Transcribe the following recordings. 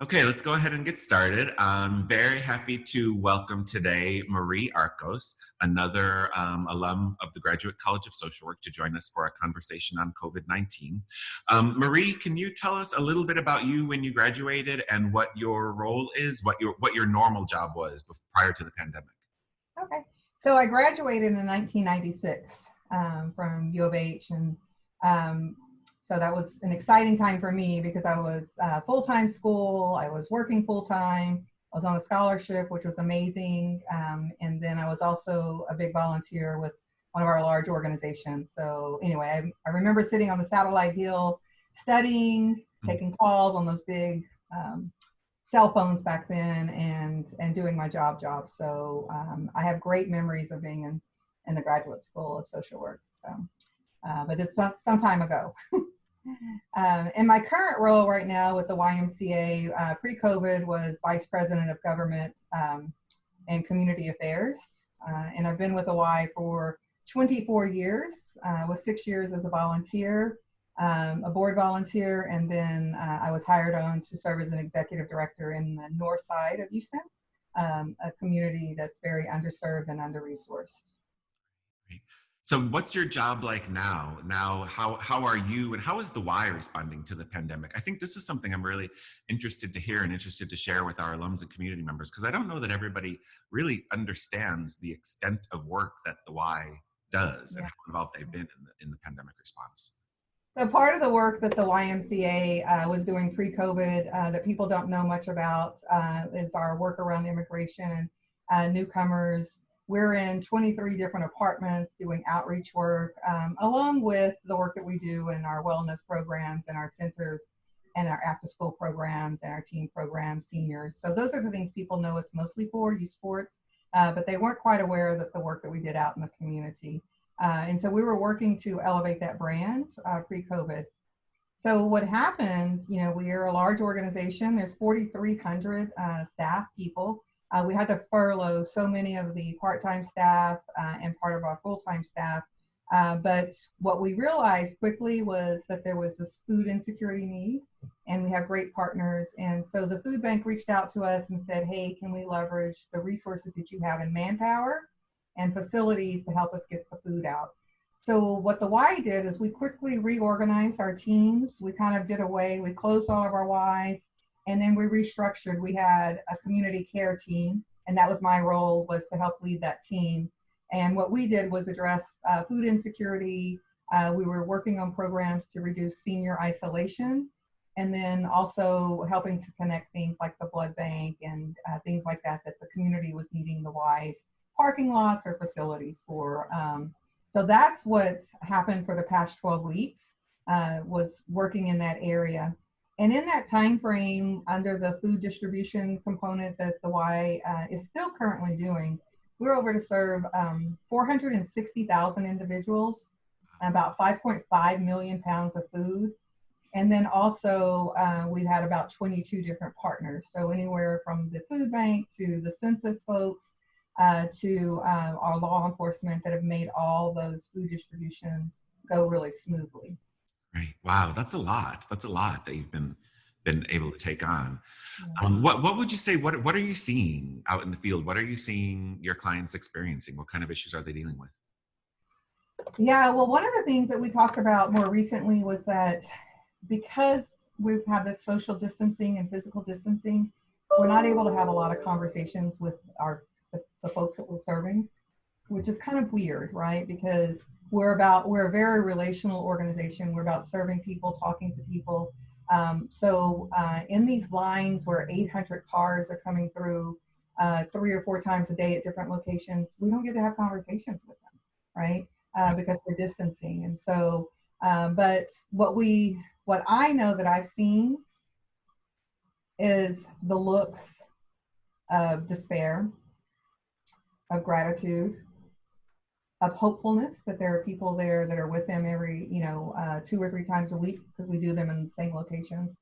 Okay, let's go ahead and get started. I'm very happy to welcome today Marie Arcos, another alum of the Graduate College of Social Work, to join us for a conversation on COVID-19. Marie, can you tell us a little bit about you when you graduated and what your role is, what your normal job was prior to the pandemic? Okay. So I graduated in 1996 from U of H, and so that was an exciting time for me because I was full-time school, I was working full-time, I was on a scholarship, which was amazing, and then I was also a big volunteer with one of our large organizations. So anyway, I remember sitting on the satellite hill, studying, taking calls on those big cell phones back then, and doing my job. So I have great memories of being in the Graduate School of Social Work. So, but it's some time ago. In my current role right now with the YMCA, pre-COVID was Vice President of Government and Community Affairs. And I've been with the Y for 24 years, with 6 years as a volunteer, a board volunteer, and then I was hired on to serve as an executive director in the north side of Houston, a community that's very underserved and under-resourced. So what's your job like now? How are you and how is the Y responding to the pandemic? I think this is something I'm really interested to hear and interested to share with our alums and community members, because I don't know that everybody really understands the extent of work that the Y does and how involved they've been in the pandemic response. So part of the work that the YMCA was doing pre-COVID that people don't know much about is our work around immigration, newcomers. We're in 23 different apartments doing outreach work, along with the work that we do in our wellness programs and our centers and our after-school programs and our teen programs, seniors. So those are the things people know us mostly for, youth sports, but they weren't quite aware that the work that we did out in the community. And so we were working to elevate that brand pre-COVID. So what happened, we are a large organization. There's 4,300 staff people. We had to furlough so many of the part-time staff and part of our full-time staff. But what we realized quickly was that there was this food insecurity need, and we have great partners. And so the food bank reached out to us and said, hey, can we leverage the resources that you have in manpower and facilities to help us get the food out? So what the Y did is we quickly reorganized our teams. We kind of we closed all of our Ys, and then we restructured. We had a community care team, and that was my role, was to help lead that team. And what we did was address food insecurity. We were working on programs to reduce senior isolation, and then also helping to connect things like the blood bank and things like that the community was needing the Ys parking lots or facilities for. So that's what happened for the past 12 weeks, was working in that area. And in that time frame, under the food distribution component that the Y is still currently doing, we're over to serve 460,000 individuals, about 5.5 million pounds of food. And then also we've had about 22 different partners. So anywhere from the food bank to the census folks, to our law enforcement that have made all those food distributions go really smoothly. Right. Wow, that's a lot. That's a lot that you've been able to take on. Yeah. What would you say? What are you seeing out in the field? What are you seeing your clients experiencing? What kind of issues are they dealing with? Yeah, well, one of the things that we talked about more recently was that because we've had this social distancing and physical distancing, we're not able to have a lot of conversations with the folks that we're serving, which is kind of weird, right? Because we're a very relational organization. We're about serving people, talking to people. So in these lines where 800 cars are coming through 3 or 4 times a day at different locations, we don't get to have conversations with them, right? Because we're distancing. And so, but what I know that I've seen is the looks of despair, of gratitude, of hopefulness that there are people there that are with them every, 2 or 3 times a week, because we do them in the same locations.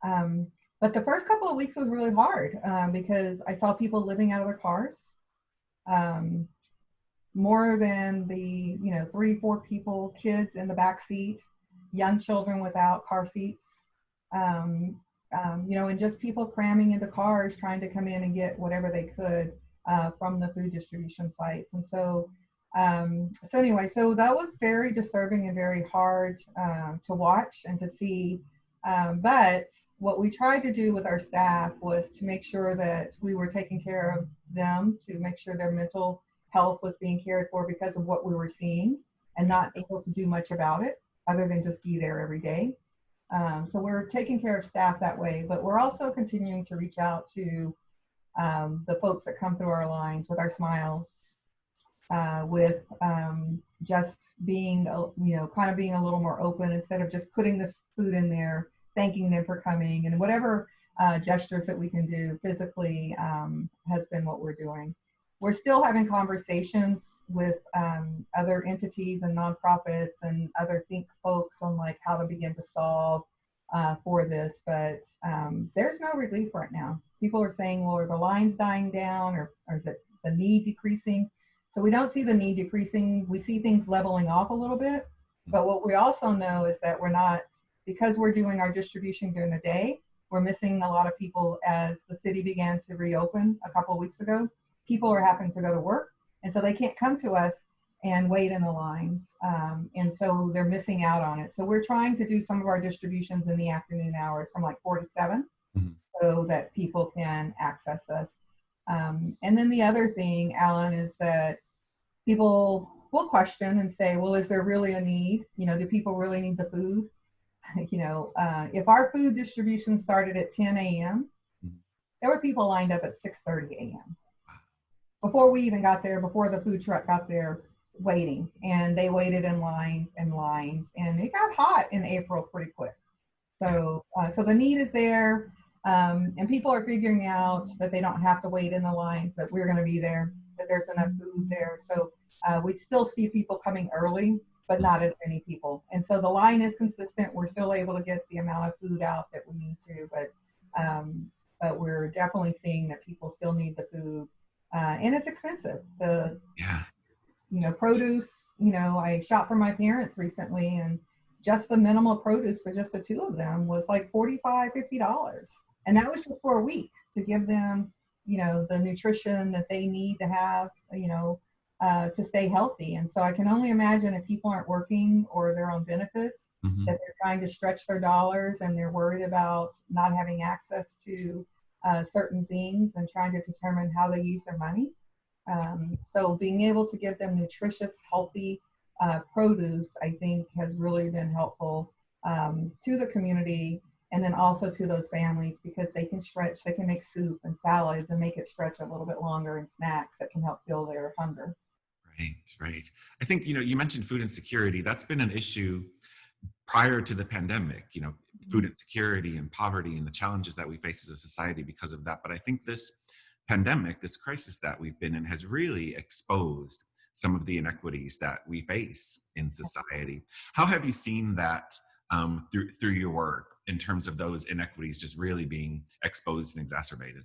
But the first couple of weeks was really hard because I saw people living out of their cars. More than the 3, 4 people, kids in the back seat, young children without car seats. and just people cramming into cars trying to come in and get whatever they could from the food distribution sites. And so anyway, so that was very disturbing and very hard to watch and to see. But what we tried to do with our staff was to make sure that we were taking care of them, to make sure their mental health was being cared for because of what we were seeing, and not able to do much about it other than just be there every day. So we're taking care of staff that way, but we're also continuing to reach out to the folks that come through our lines with our smiles, with just being, kind of being a little more open instead of just putting this food in there, thanking them for coming, and whatever gestures that we can do physically has been what we're doing. We're still having conversations with other entities and nonprofits and other think folks on like how to begin to solve for this, but there's no relief right now. People are saying, well, are the lines dying down, or is it the need decreasing? So we don't see the need decreasing. We see things leveling off a little bit, but what we also know is that we're not, because we're doing our distribution during the day, we're missing a lot of people as the city began to reopen a couple of weeks ago. People are having to go to work, and so they can't come to us and wait in the lines. And so they're missing out on it. So we're trying to do some of our distributions in the afternoon hours from like 4 to 7 so that people can access us. And then the other thing, Alan, is that people will question and say, well, is there really a need? Do people really need the food? If our food distribution started at 10 a.m., there were people lined up at 6:30 a.m. before we even got there, before the food truck got there, waiting. And they waited in lines and lines, and it got hot in April pretty quick. So the need is there, and people are figuring out that they don't have to wait in the lines, that we're going to be there, that there's enough food there. So we still see people coming early, but not as many people. And so the line is consistent. We're still able to get the amount of food out that we need to, but we're definitely seeing that people still need the food. And it's expensive. Produce, I shop for my parents recently, and just the minimal produce for just the two of them was like $45, $50. And that was just for a week to give them, the nutrition that they need to have, to stay healthy. And so I can only imagine if people aren't working or they're on benefits, that they're trying to stretch their dollars and they're worried about not having access to certain things and trying to determine how they use their money. So being able to give them nutritious, healthy produce, I think, has really been helpful to the community, and then also to those families, because they can stretch, they can make soup and salads and make it stretch a little bit longer, and snacks that can help fill their hunger. Right. I think, you mentioned food insecurity. That's been an issue prior to the pandemic, food insecurity and poverty and the challenges that we face as a society because of that. But I think this pandemic, this crisis that we've been in, has really exposed some of the inequities that we face in society. How have you seen that through your work in terms of those inequities just really being exposed and exacerbated?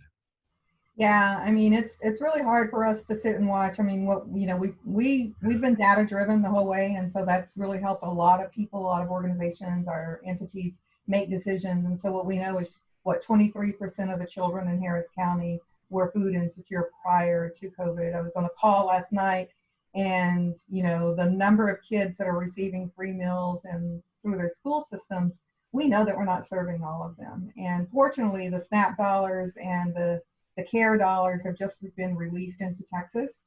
Yeah, I mean, it's really hard for us to sit and watch. I mean, we've been data driven the whole way, and so that's really helped a lot of people, a lot of organizations, our entities make decisions. And so what we know is 23% of the children in Harris County were food insecure prior to COVID. I was on a call last night, and the number of kids that are receiving free meals and through their school systems, we know that we're not serving all of them. And fortunately, the SNAP dollars and the CARE dollars have just been released into Texas.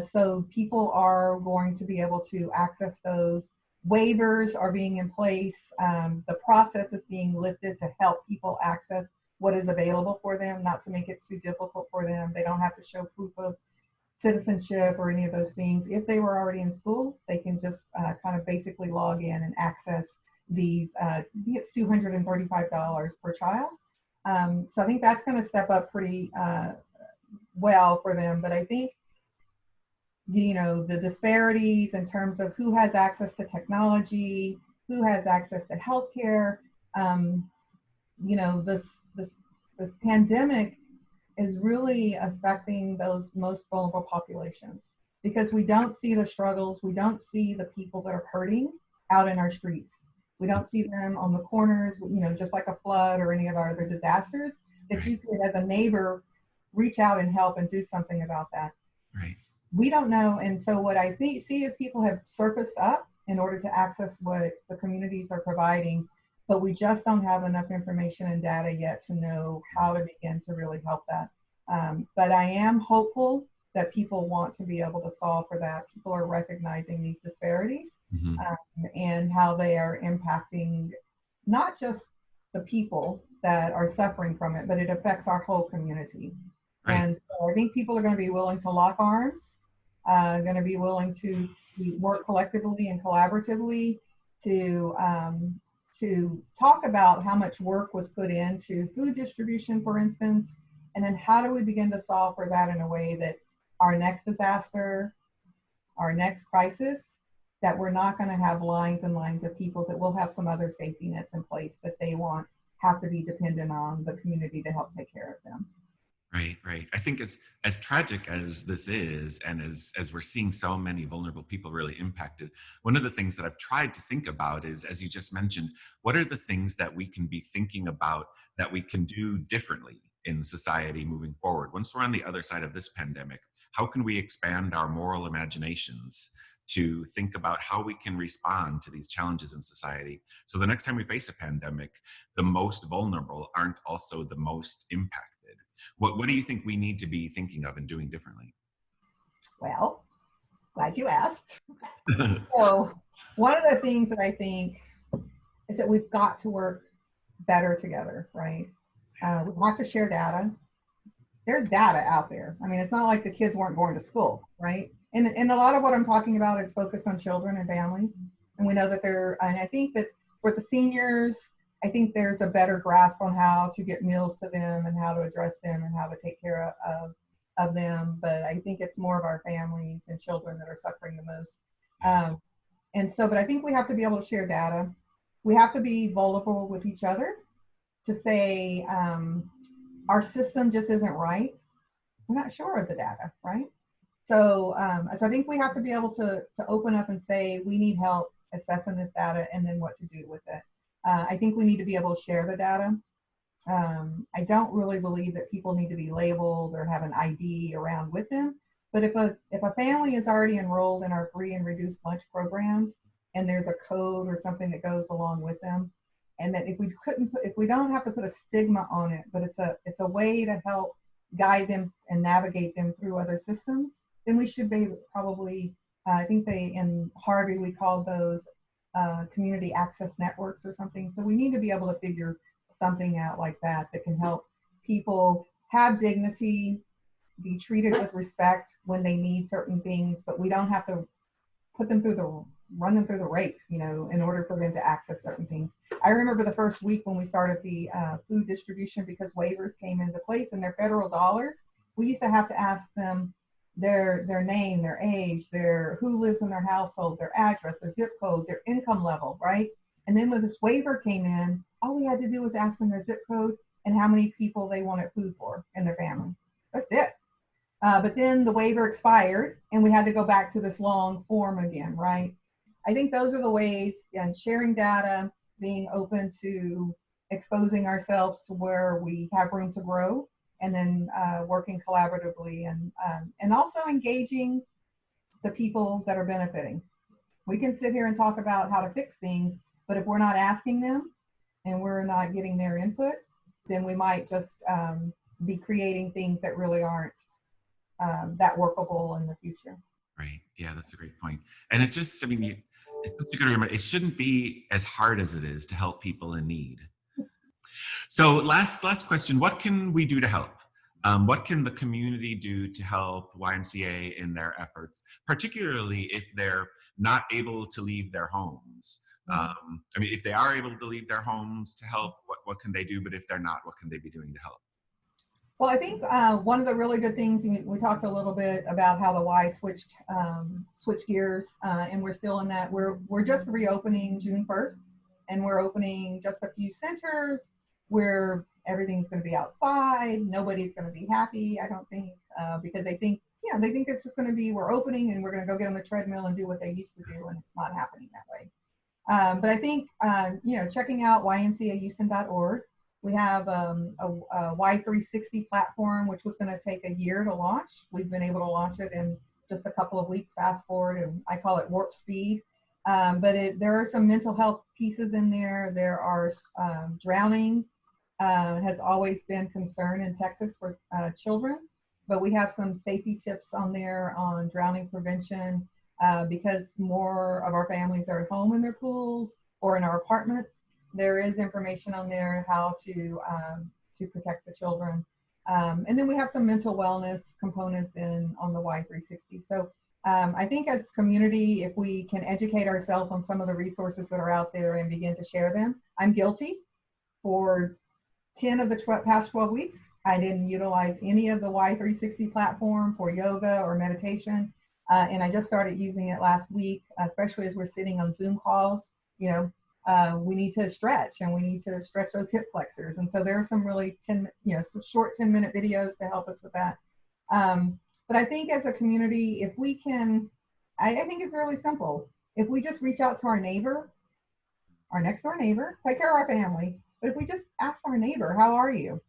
So people are going to be able to access those. Waivers are being in place. The process is being lifted to help people access what is available for them, not to make it too difficult for them. They don't have to show proof of citizenship or any of those things. If they were already in school, they can just kind of basically log in and access these. I think it's $235 per child. So I think that's going to step up pretty well for them. But I think, the disparities in terms of who has access to technology, who has access to healthcare, this pandemic is really affecting those most vulnerable populations, because we don't see the struggles, we don't see the people that are hurting out in our streets. We don't see them on the corners, just like a flood or any of our other disasters, that Right. you could, as a neighbor, reach out and help and do something about that. Right. We don't know. And so what I see is people have surfaced up in order to access what the communities are providing, but we just don't have enough information and data yet to know how to begin to really help that. But I am hopeful that people want to be able to solve for that. People are recognizing these disparities, Mm-hmm. and how they are impacting not just the people that are suffering from it, but it affects our whole community. Right. And so I think people are going to be willing to lock arms, going to be willing to work collectively and collaboratively to talk about how much work was put into food distribution, for instance, and then how do we begin to solve for that in a way that our next disaster, our next crisis, that we're not going to have lines and lines of people, that we'll have some other safety nets in place that they have to be dependent on the community to help take care of them. Right, right. I think as tragic as this is, and as we're seeing so many vulnerable people really impacted, one of the things that I've tried to think about is, as you just mentioned, what are the things that we can be thinking about that we can do differently in society moving forward? Once we're on the other side of this pandemic, how can we expand our moral imaginations to think about how we can respond to these challenges in society, so the next time we face a pandemic, the most vulnerable aren't also the most impacted? What do you think we need to be thinking of and doing differently? Well, glad you asked. So one of the things that I think is that we've got to work better together, right? We have to share data. There's data out there. I mean, it's not like the kids weren't going to school, right? And a lot of what I'm talking about is focused on children and families. And we know that and I think that for the seniors, I think there's a better grasp on how to get meals to them and how to address them and how to take care of them. But I think it's more of our families and children that are suffering the most. But I think we have to be able to share data. We have to be vulnerable with each other to say, our system just isn't right. We're not sure of the data, right? So I think we have to be able to open up and say, we need help assessing this data and then what to do with it. I think we need to be able to share the data. I don't really believe that people need to be labeled or have an ID around with them. But if a family is already enrolled in our free and reduced lunch programs, and there's a code or something that goes along with them, and that if we don't have to put a stigma on it, but it's a way to help guide them and navigate them through other systems, then we should be probably, I think in Harvey, we called those community access networks or something. So we need to be able to figure something out like that can help people have dignity, be treated with respect when they need certain things, but we don't have to run them through the rakes, in order for them to access certain things. I remember the first week when we started the food distribution, because waivers came into place and their federal dollars, we used to have to ask them their name, their age, who lives in their household, their address, their zip code, their income level, right? And then when this waiver came in, all we had to do was ask them their zip code and how many people they wanted food for in their family. That's it. But then the waiver expired and we had to go back to this long form again, right? I think those are the ways, and sharing data, being open to exposing ourselves to where we have room to grow, and then working collaboratively and also engaging the people that are benefiting. We can sit here and talk about how to fix things, but if we're not asking them and we're not getting their input, then we might just be creating things that really aren't that workable in the future. Right. Yeah, that's a great point. And it's just to remember, it shouldn't be as hard as it is to help people in need. So last question, what can we do to help? What can the community do to help YMCA in their efforts, particularly if they're not able to leave their homes? If they are able to leave their homes to help, what can they do? But if they're not, what can they be doing to help? Well, I think one of the really good things, we talked a little bit about how the Y switched gears, and we're still in that. We're just reopening June 1st, and we're opening just a few centers where everything's going to be outside. Nobody's going to be happy, I don't think, because they think it's just going to be, we're opening and we're going to go get on the treadmill and do what they used to do, and it's not happening that way. But I think, checking out ymcahouston.org. We have a Y360 platform, which was going to take a year to launch. We've been able to launch it in just a couple of weeks, fast forward, and I call it warp speed. But there are some mental health pieces in there. There are drowning has always been concern in Texas for children, but we have some safety tips on there on drowning prevention because more of our families are at home in their pools or in our apartments. There is information on there how to protect the children. And then we have some mental wellness components on the Y360. So I think as community, if we can educate ourselves on some of the resources that are out there and begin to share them. I'm guilty. For 10 of the past 12 weeks, I didn't utilize any of the Y360 platform for yoga or meditation. And I just started using it last week, especially as we're sitting on Zoom calls. We need to stretch and we need to stretch those hip flexors. And so there are some really some short 10-minute videos to help us with that. But I think as a community, if we can, I think it's really simple. If we just reach out to our neighbor, our next door neighbor, take care of our family. But if we just ask our neighbor, how are you?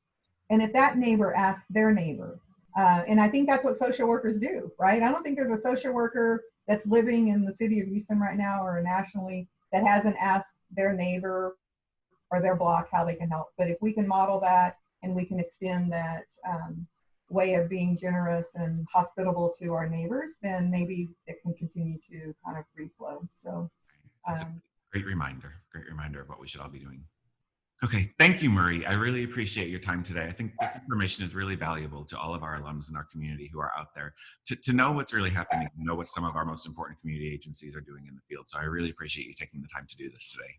And if that neighbor asks their neighbor, and I think that's what social workers do, right? I don't think there's a social worker that's living in the city of Houston right now or nationally that hasn't asked their neighbor or their block how they can help. But if we can model that and we can extend that way of being generous and hospitable to our neighbors, then maybe it can continue to kind of free flow. So That's a great reminder of what we should all be doing. Okay, thank you, Marie. I really appreciate your time today. I think this information is really valuable to all of our alums in our community who are out there to know what's really happening, know what some of our most important community agencies are doing in the field. So I really appreciate you taking the time to do this today.